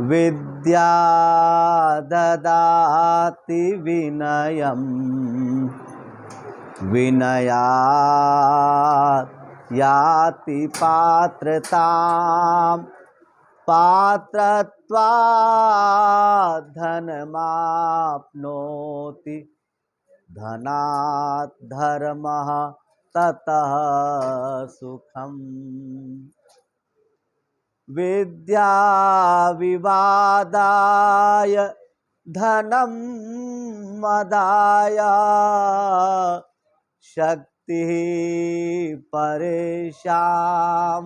विद्या ददाति विनयं विनयात् याति पात्रतां पात्रत्वात् धनमाप्नोति धनात् धर्मः ततः सुखम्। विद्या विवादाय धनं मदाय शक्ति परेशां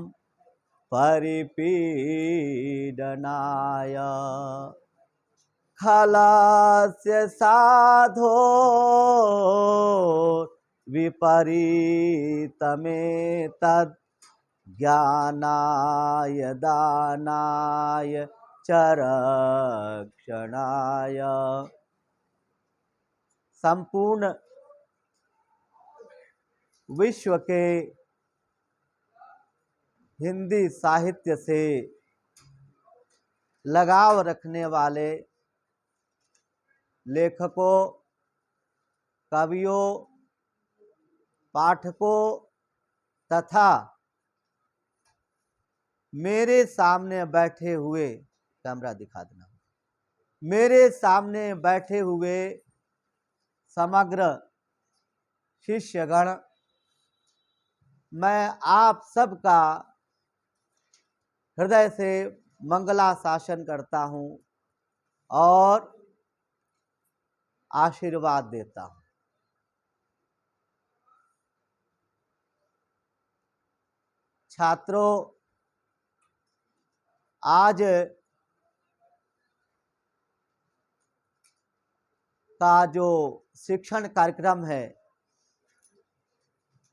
परिपीडनाय खलस्य साधो विपरीतमेतद् ज्ञानाय दानाय च रक्षणाय। संपूर्ण विश्व के हिंदी साहित्य से लगाव रखने वाले लेखकों, कवियों, पाठकों तथा मेरे सामने बैठे हुए, कैमरा दिखा देना, मेरे सामने बैठे हुए समग्र शिष्यगण, मैं आप सबका हृदय से मंगलाशासन करता हूँ और आशीर्वाद देता हूँ। छात्रों, आज का जो शिक्षण कार्यक्रम है,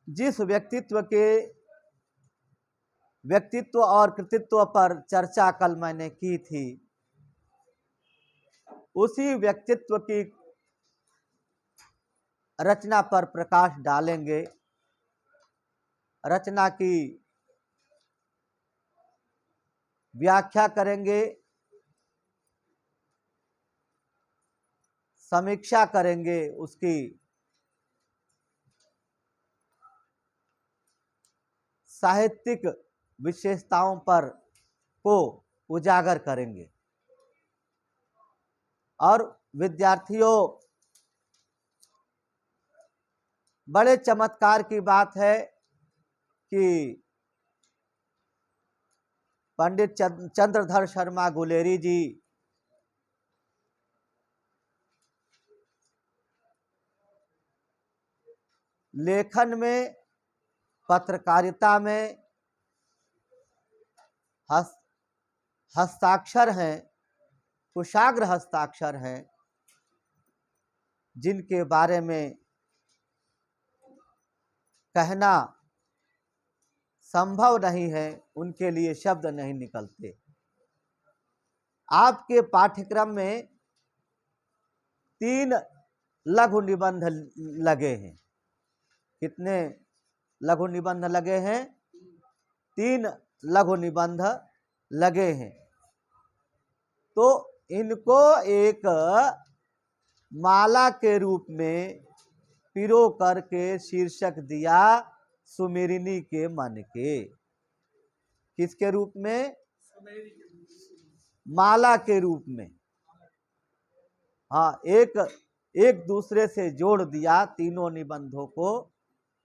जिस व्यक्तित्व और कृतित्व पर चर्चा कल मैंने की थी, उसी व्यक्तित्व की रचना पर प्रकाश डालेंगे। रचना की व्याख्या करेंगे, समीक्षा करेंगे, उसकी साहित्यिक विशेषताओं पर को उजागर करेंगे। और विद्यार्थियों, बड़े चमत्कार की बात है कि पंडित चंद्रधर शर्मा गुलेरी जी लेखन में, पत्रकारिता में हस्ताक्षर हैं, कुशाग्र हस्ताक्षर हैं, जिनके बारे में कहना संभव नहीं है, उनके लिए शब्द नहीं निकलते। आपके पाठ्यक्रम में 3 लघु निबंध लगे हैं। कितने लघु निबंध लगे हैं? 3 लघु निबंध लगे हैं। तो इनको एक माला के रूप में पिरो करके शीर्षक दिया सुमेरिनी के मन के। किसके रूप में? माला के रूप में। हाँ, एक दूसरे से जोड़ दिया, तीनों निबंधों को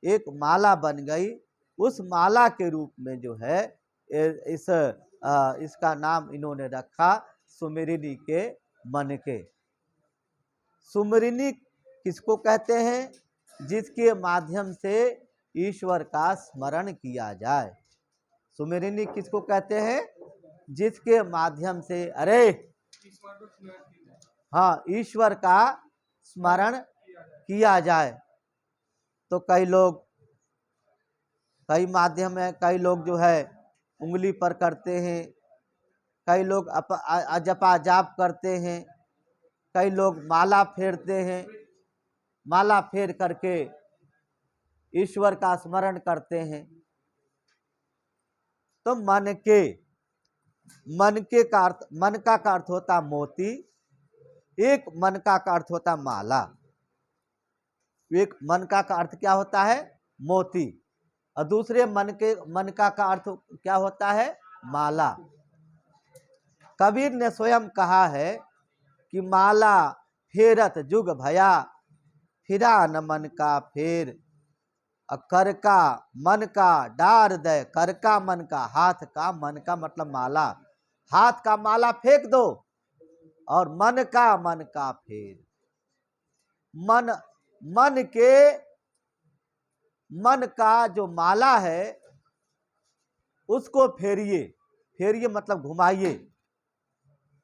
एक माला बन गई। उस माला के रूप में जो है इसका नाम इन्होंने रखा सुमेरिनी के मन के। सुमेरिनी किसको कहते हैं? जिसके माध्यम से ईश्वर का स्मरण किया जाए। सुमेरिनी किसको कहते हैं? जिसके माध्यम से हाँ, ईश्वर का स्मरण किया जाए। तो कई माध्यम है, कई लोग जो है उंगली पर करते हैं, कई लोग जपा जाप करते हैं, कई लोग माला फेरते हैं, माला फेर करके ईश्वर का स्मरण करते हैं। तो मन का अर्थ होता मोती, एक मन का अर्थ होता माला। एक मन का अर्थ क्या होता है? मोती। और दूसरे मन का अर्थ क्या होता है? माला। कबीर ने स्वयं कहा है कि माला फेरत जुग भया, फिरा न मन का फेर। कर का मन का डार दे, कर का मन का, हाथ का मन का मतलब माला। हाथ का माला फेंक दो और मन का फेर। मन का जो माला है उसको फेरिए। फेरिए मतलब घुमाइए,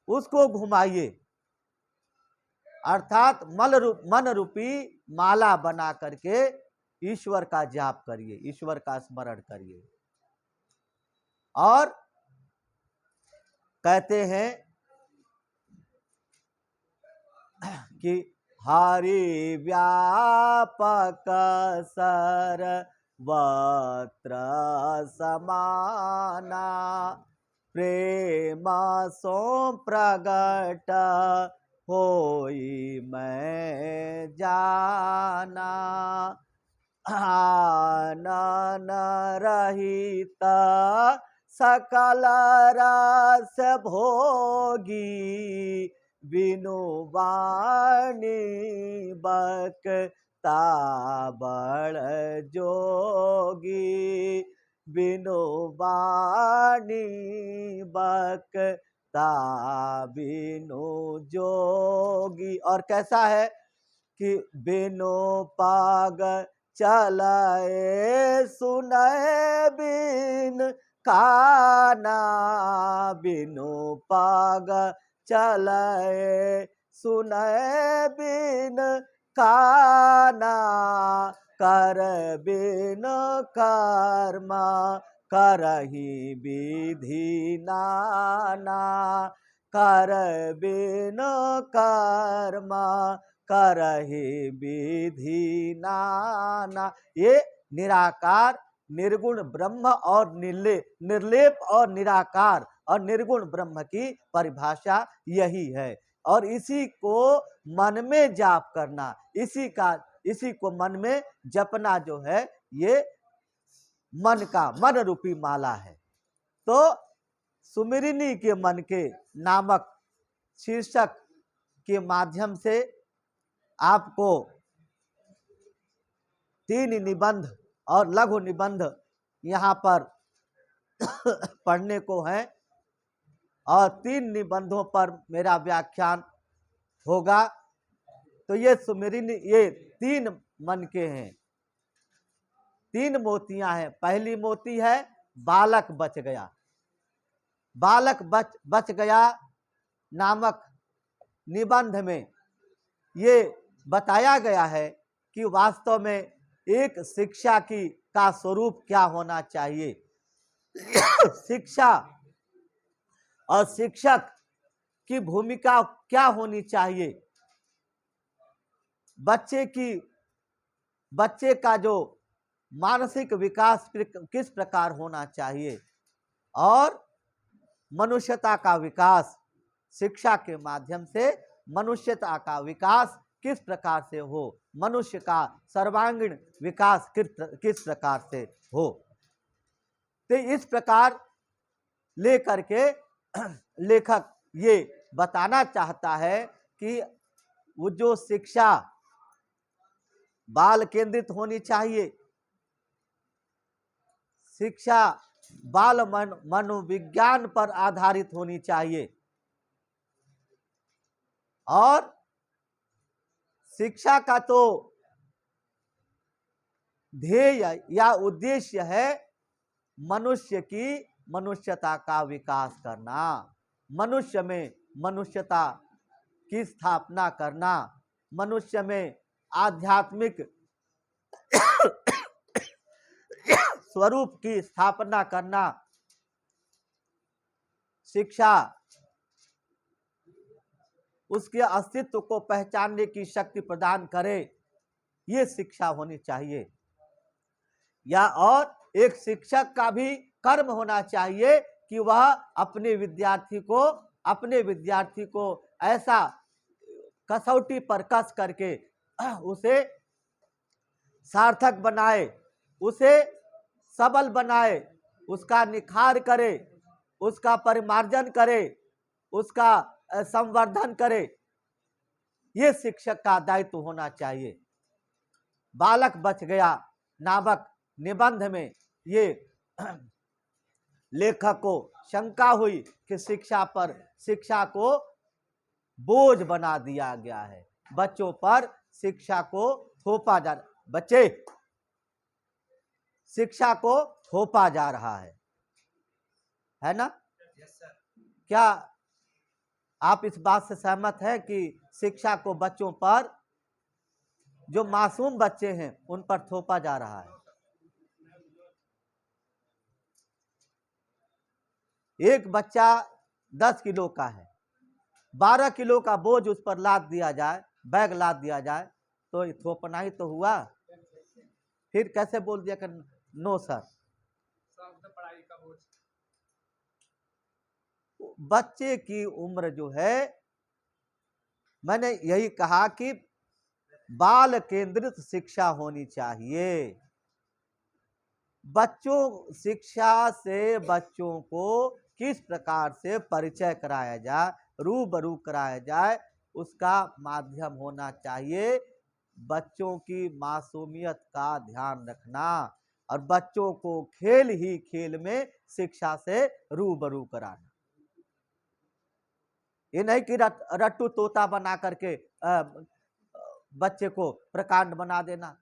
उसको घुमाइए। अर्थात मन रूपी माला बना करके ईश्वर का जाप करिए, ईश्वर का स्मरण करिए। और कहते हैं कि हरि व्यापक सर्वत्र समाना, प्रेम सो प्रगट होई मैं जाना। आनन रहित सकल रस भोगी, बिनु वाणी बक्ता बड़ जोगी। बिनु वाणी बक्ता बिनु जोगी। और कैसा है कि बिनु पाग चलाए सुनाए बिन काना, बिनु पाग चलाए सुनाए बिन काना। कर बिन कर्म करहि विधि नाना, कर बिन कर्म करहि विधि नाना। ये निराकार निर्गुण ब्रह्म और निर्लेप और निराकार और निर्गुण ब्रह्म की परिभाषा यही है। और इसी को मन में जाप करना, इसी को मन में जपना जो है, ये मन रूपी माला है। तो सुमिरनी के मन के नामक शीर्षक के माध्यम से आपको 3 निबंध और लघु निबंध यहाँ पर पढ़ने को है, और 3 निबंधों पर मेरा व्याख्यान होगा। तो ये सुमिरनी, ये 3 मन के हैं, 3 मोतियां हैं। पहली मोती है बालक बच गया। बालक बच गया नामक निबंध में ये बताया गया है कि वास्तव में एक शिक्षा का स्वरूप क्या होना चाहिए। शिक्षा और शिक्षक की भूमिका क्या होनी चाहिए। बच्चे का जो मानसिक विकास किस प्रकार होना चाहिए, और मनुष्यता का विकास, शिक्षा के माध्यम से मनुष्यता का विकास किस प्रकार से हो, मनुष्य का सर्वांगीण विकास किस प्रकार से हो। तो इस प्रकार लेकर के लेखक ये बताना चाहता है कि वो जो शिक्षा बाल केंद्रित होनी चाहिए, शिक्षा बाल मनोविज्ञान पर आधारित होनी चाहिए, और शिक्षा का तो ध्येय या उद्देश्य है मनुष्य की मनुष्यता का विकास करना, मनुष्य में मनुष्यता की स्थापना करना, मनुष्य में आध्यात्मिक स्वरूप की स्थापना करना। शिक्षा उसके अस्तित्व को पहचानने की शक्ति प्रदान करे, ये शिक्षा होनी चाहिए। या और एक शिक्षक का भी कर्म होना चाहिए कि वह अपने विद्यार्थी को ऐसा कसौटी पर कस करके उसे सार्थक बनाए, उसे सबल बनाए, उसका निखार करे, उसका परिमार्जन करे, उसका संवर्धन करे। ये शिक्षक का दायित्व होना चाहिए। बालक बच गया नामक निबंध में ये लेखक को शंका हुई कि शिक्षा को बोझ बना दिया गया है, बच्चों पर शिक्षा को थोपा जा बच्चे शिक्षा को थोपा जा रहा है ना? क्या आप इस बात से सहमत हैं कि शिक्षा को बच्चों पर, जो मासूम बच्चे हैं उन पर थोपा जा रहा है? एक बच्चा 10 किलो का है, 12 किलो का बोझ उस पर लाद दिया जाए, बैग लाद दिया जाए, तो थोपना ही तो हुआ। फिर कैसे बोल दिया कि नो सर? बच्चे की उम्र जो है, मैंने यही कहा कि बाल केंद्रित शिक्षा होनी चाहिए। शिक्षा से बच्चों को किस प्रकार से परिचय कराया जाए, रूबरू कराया जाए, उसका माध्यम होना चाहिए बच्चों की मासूमियत का ध्यान रखना, और बच्चों को खेल ही खेल में शिक्षा से रूबरू कराना। ये नहीं कि रट्टू तोता बना करके बच्चे को प्रकांड बना देना,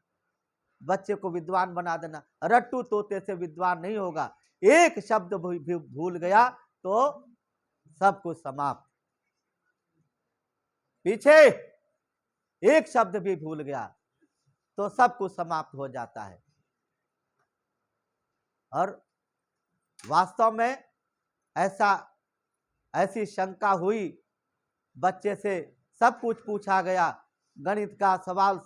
बच्चे को विद्वान बना देना। रट्टू तोते से विद्वान नहीं होगा। एक शब्द भी भूल गया तो सब कुछ समाप्त। पीछे एक शब्द भी भूल गया तो सब कुछ समाप्त हो जाता है। और वास्तव में ऐसी शंका हुई, बच्चे से सब कुछ पूछा गया, गणित का सवाल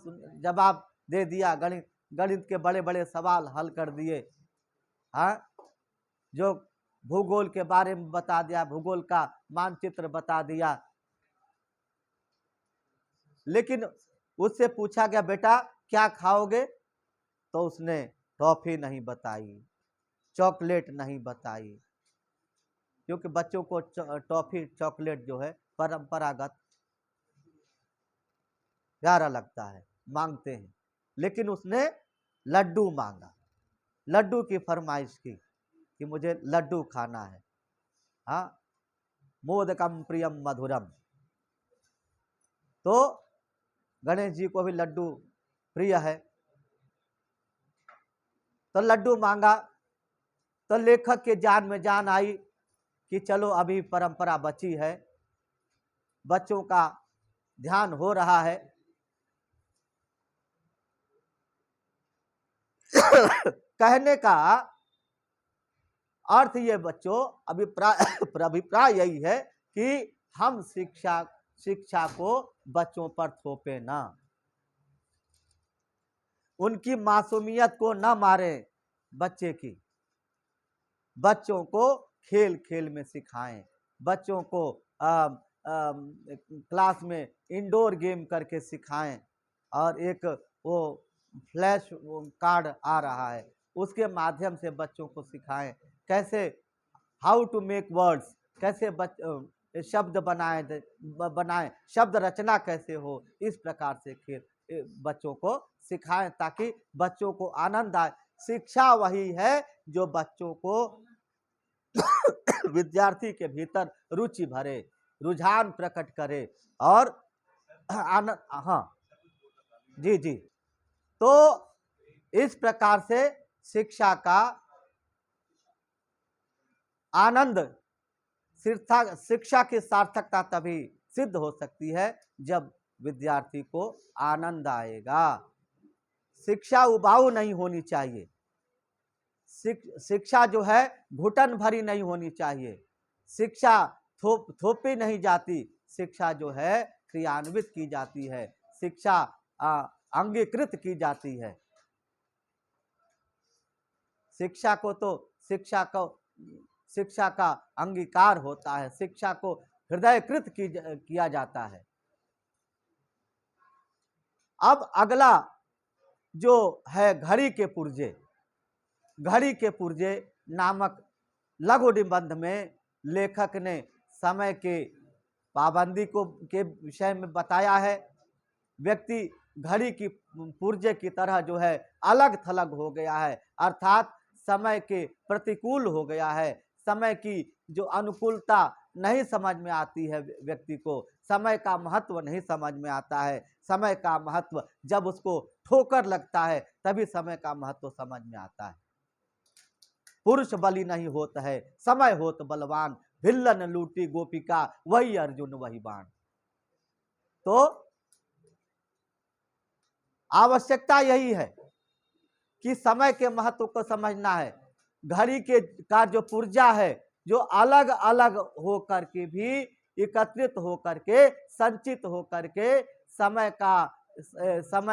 जवाब दे दिया, गणित के बड़े बड़े सवाल हल कर दिए, हाँ, जो भूगोल के बारे में बता दिया, भूगोल का मानचित्र बता दिया। लेकिन उससे पूछा गया बेटा क्या खाओगे, तो उसने टॉफी नहीं बताई, चॉकलेट नहीं बताई, क्योंकि बच्चों को टॉफी चॉकलेट जो है परंपरागत प्यारा लगता है, मांगते हैं। लेकिन उसने लड्डू मांगा, लड्डू की फरमाइश की कि मुझे लड्डू खाना है। हाँ, मोदकम प्रियम मधुरम। तो गणेश जी को भी लड्डू प्रिय है, तो लड्डू मांगा। तो लेखक के जान में जान आई कि चलो अभी परंपरा बची है, बच्चों का ध्यान हो रहा है। कहने का अर्थ ये बच्चों अभिप्राय यही है कि हम शिक्षा को बच्चों पर थोपे ना, उनकी मासूमियत को न मारे, बच्चों को खेल खेल में सिखाएं, बच्चों को क्लास में इंडोर गेम करके सिखाएं। और एक वो फ्लैश कार्ड आ रहा है, उसके माध्यम से बच्चों को सिखाएं कैसे हाउ टू मेक वर्ड्स, कैसे शब्द बनाएं, शब्द रचना कैसे हो, इस प्रकार से खेल बच्चों को सिखाएं ताकि बच्चों को आनंद आए। शिक्षा वही है जो बच्चों को विद्यार्थी के भीतर रुचि भरे, रुझान प्रकट करे और आनंद। हाँ जी। तो इस प्रकार से शिक्षा का आनंद, शिक्षा की सार्थकता तभी सिद्ध हो सकती है जब विद्यार्थी को आनंद आएगा। शिक्षा उबाऊ नहीं होनी चाहिए, शिक्षा जो है घुटन भरी नहीं होनी चाहिए, शिक्षा थोपी नहीं जाती, शिक्षा जो है क्रियान्वित की जाती है, शिक्षा अंगीकृत की जाती है। शिक्षा को तो शिक्षा का अंगीकार होता है, शिक्षा को हृदयकृत किया जाता है। अब अगला जो है घड़ी के पुर्जे, घड़ी के पुर्जे नामक लघु निबंध में लेखक ने समय के पाबंदी के विषय में बताया है। व्यक्ति घड़ी की पुर्जे की तरह जो है अलग थलग हो गया है, अर्थात समय के प्रतिकूल हो गया है। समय की जो अनुकूलता नहीं समझ में आती है व्यक्ति को, समय का महत्व नहीं समझ में आता है। समय का महत्व जब उसको ठोकर लगता है तभी समय का महत्व समझ में आता है। पुरुष बलि नहीं होता है, समय होत बलवान, भिल्लन लूटी गोपिका, वही अर्जुन वही बाण। तो आवश्यकता यही है कि समय के महत्व को समझना है। घड़ी के का जो पुर्जा है, जो अलग अलग हो करके भी एकत्रित हो करके, संचित हो करके समय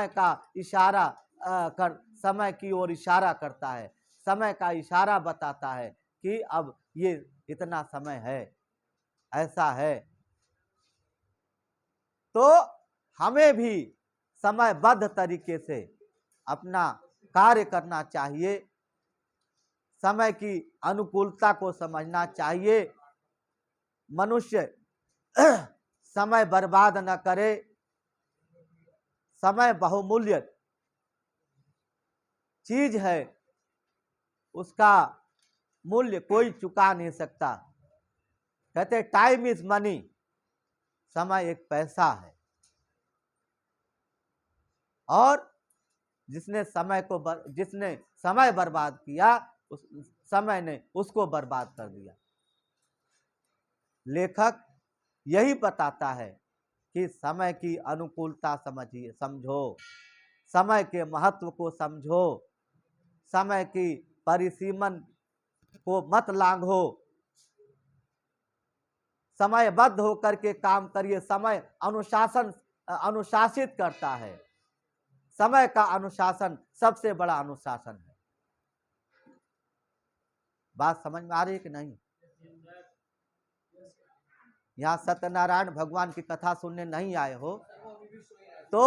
का इशारा समय की ओर इशारा करता है, समय का इशारा बताता है कि अब ये इतना समय है, ऐसा है। तो हमें भी समयबद्ध तरीके से अपना कार्य करना चाहिए, समय की अनुकूलता को समझना चाहिए। मनुष्य समय बर्बाद न करे। समय बहुमूल्य चीज है, उसका मूल्य कोई चुका नहीं सकता। कहते टाइम इज मनी, समय एक पैसा है, और जिसने समय बर्बाद किया, उस समय ने उसको बर्बाद कर दिया। लेखक यही बताता है कि समय की अनुकूलता समझो, समय के महत्व को समझो, समय की परिसीमन को मत लांघो, समयबद्ध होकर के काम करिए। समय अनुशासित करता है। समय का अनुशासन सबसे बड़ा अनुशासन है। बात समझ में आ रही है कि नहीं? यहाँ सत्यनारायण भगवान की कथा सुनने नहीं आए हो तो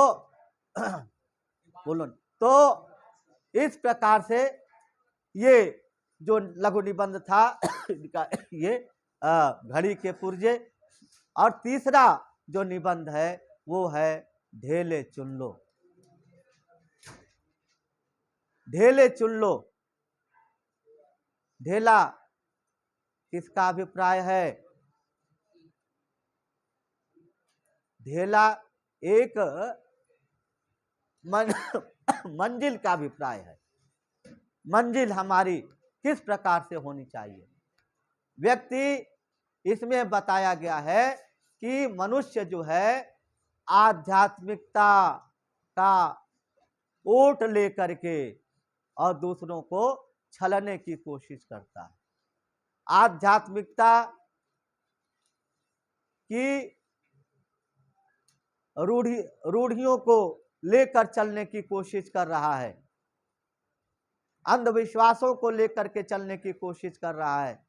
बोलो। तो इस प्रकार से ये जो लघु निबंध था ये घड़ी के पुर्जे। और तीसरा जो निबंध है वो है ढेले चुन लो। ढेले चुन लो। ढेला किसका अभिप्राय है? ढेला एक मंजिल का अभिप्राय है। मंजिल हमारी किस प्रकार से होनी चाहिए? व्यक्ति इसमें बताया गया है कि मनुष्य जो है आध्यात्मिकता का ओट लेकर के और दूसरों को छलने की कोशिश करता है। आध्यात्मिकता की रूढ़ियों को लेकर चलने की कोशिश कर रहा है, अंधविश्वासों को लेकर के चलने की कोशिश कर रहा है।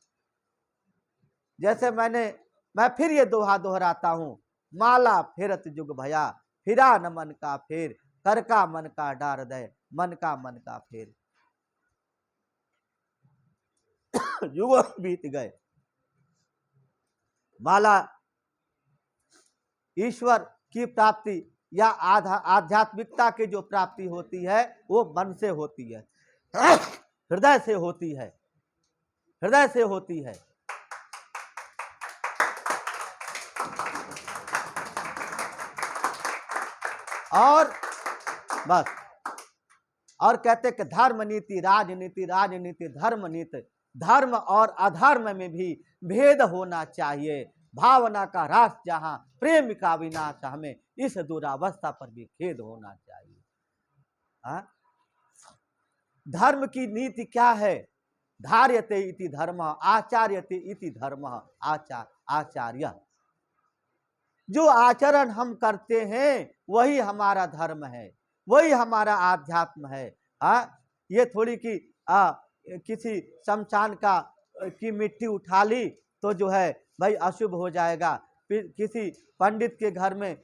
जैसे मैं फिर ये दोहा दोहराता हूं, माला फेरत जुग भया, फिरा न मन का फेर, कर का मन का डार दे, मन का फेर। युग बीत गए। माला ईश्वर की प्राप्ति या आध्यात्मिकता की जो प्राप्ति होती है वो मन से होती है, हृदय से होती है, हृदय से होती है। और बस, और कहते कि धर्म नीति राजनीति, राजनीति धर्म नीति। धर्म और अधर्म में भी भेद होना चाहिए। भावना का रास जहां, प्रेम का विनाश, हमें इस दुरावस्था पर भी खेद होना चाहिए। धर्म की नीति क्या है? धार्यते इति धर्म, आचार्यते इति धर्म, आचार्य। जो आचरण हम करते हैं वही हमारा धर्म है, वही हमारा आध्यात्म है। ये थोड़ी कि किसी शमशान की मिट्टी उठा ली तो जो है भाई अशुभ हो जाएगा। फिर किसी पंडित के घर में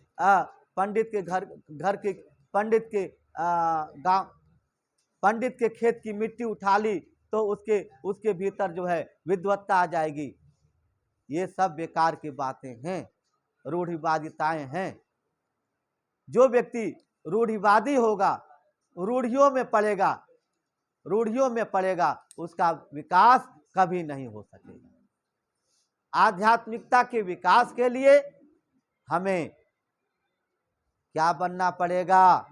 पंडित के घर के पंडित के गांव पंडित के खेत की मिट्टी उठा ली तो उसके भीतर जो है विद्वत्ता आ जाएगी। ये सब बेकार की बातें हैं, रूढ़िवादिताएं हैं। जो व्यक्ति रूढ़िवादी होगा, रूढ़ियों में पड़ेगा, उसका विकास कभी नहीं हो सकेगा। आध्यात्मिकता के विकास के लिए हमें क्या बनना पड़ेगा?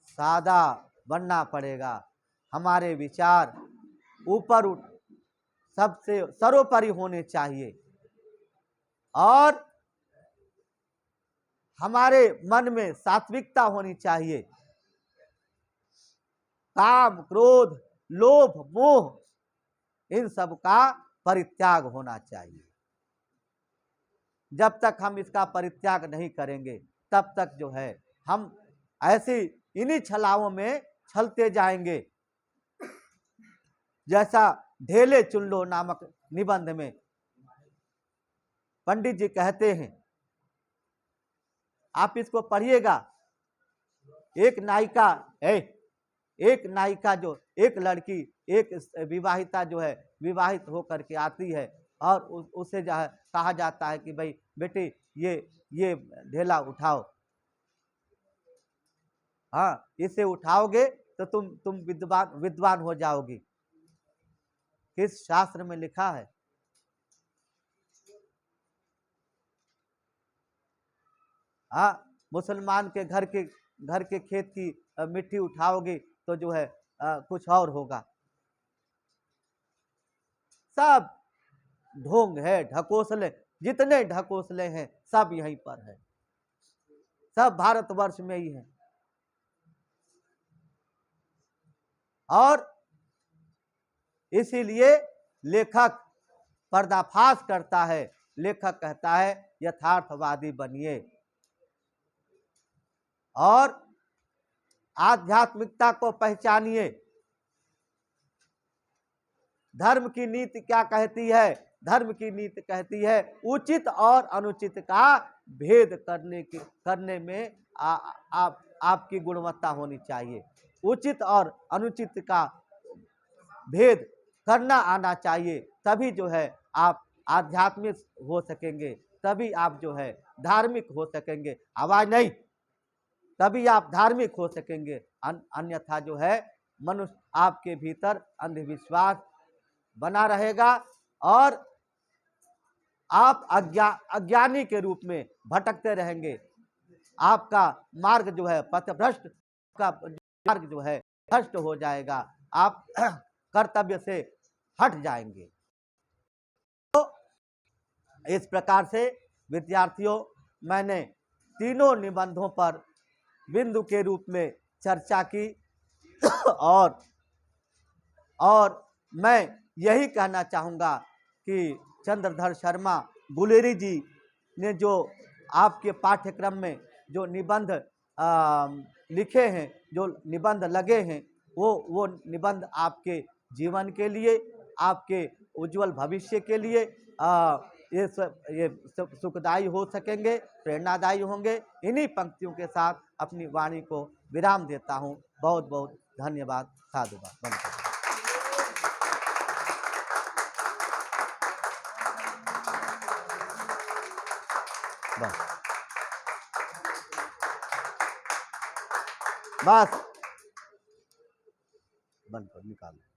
सादा बनना पड़ेगा। हमारे विचार ऊपर उठ सबसे सर्वोपरि होने चाहिए और हमारे मन में सात्विकता होनी चाहिए। काम, क्रोध, लोभ, मोह इन सब का परित्याग होना चाहिए। जब तक हम इसका परित्याग नहीं करेंगे तब तक जो है हम ऐसी इन्हीं छलाओं में छलते जाएंगे। जैसा ढेले चुन लो नामक निबंध में पंडित जी कहते हैं, आप इसको पढ़िएगा। एक नायिका जो एक लड़की एक विवाहिता जो है विवाहित होकर के आती है और उसे जो है कहा जाता है कि भाई बेटी ये ढेला उठाओ। हाँ, इसे उठाओगे तो तुम विद्वान हो जाओगी। किस शास्त्र में लिखा है? हाँ, मुसलमान के घर के खेत की मिट्टी उठाओगे तो जो है कुछ और होगा। सब ढोंग है, ढकोसले, जितने ढकोसले हैं सब यहीं पर है, सब भारतवर्ष में ही है। और इसीलिए लेखक पर्दाफाश करता है। लेखक कहता है यथार्थवादी बनिए और आध्यात्मिकता को पहचानिए। धर्म की नीति क्या कहती है? धर्म की नीति कहती है उचित और अनुचित का भेद करने में आपकी गुणवत्ता होनी चाहिए। उचित और अनुचित का भेद करना आना चाहिए, तभी जो है आप आध्यात्मिक हो सकेंगे, तभी आप जो है धार्मिक हो सकेंगे। आवाज नहीं, तभी आप धार्मिक हो सकेंगे। अन्यथा जो है मनुष्य आपके भीतर अंधविश्वास बना रहेगा और आप अज्ञानी के रूप में भटकते रहेंगे। आपका मार्ग जो है पथभ्रष्ट का मार्ग जो है भ्रष्ट हो जाएगा। आप कर्तव्य से हट जाएंगे। तो इस प्रकार से विद्यार्थियों, मैंने तीनों निबंधों पर बिंदु के रूप में चर्चा की और मैं यही कहना चाहूँगा कि चंद्रधर शर्मा गुलेरी जी ने जो आपके पाठ्यक्रम में जो निबंध लिखे हैं, जो निबंध लगे हैं, वो निबंध आपके जीवन के लिए, आपके उज्जवल भविष्य के लिए ये सब सुखदायी हो सकेंगे, प्रेरणादायी होंगे। इन्हीं पंक्तियों के साथ अपनी वाणी को विराम देता हूँ। बहुत बहुत धन्यवाद। साधुवाद। बंद करें। बस बंद कर निकालो।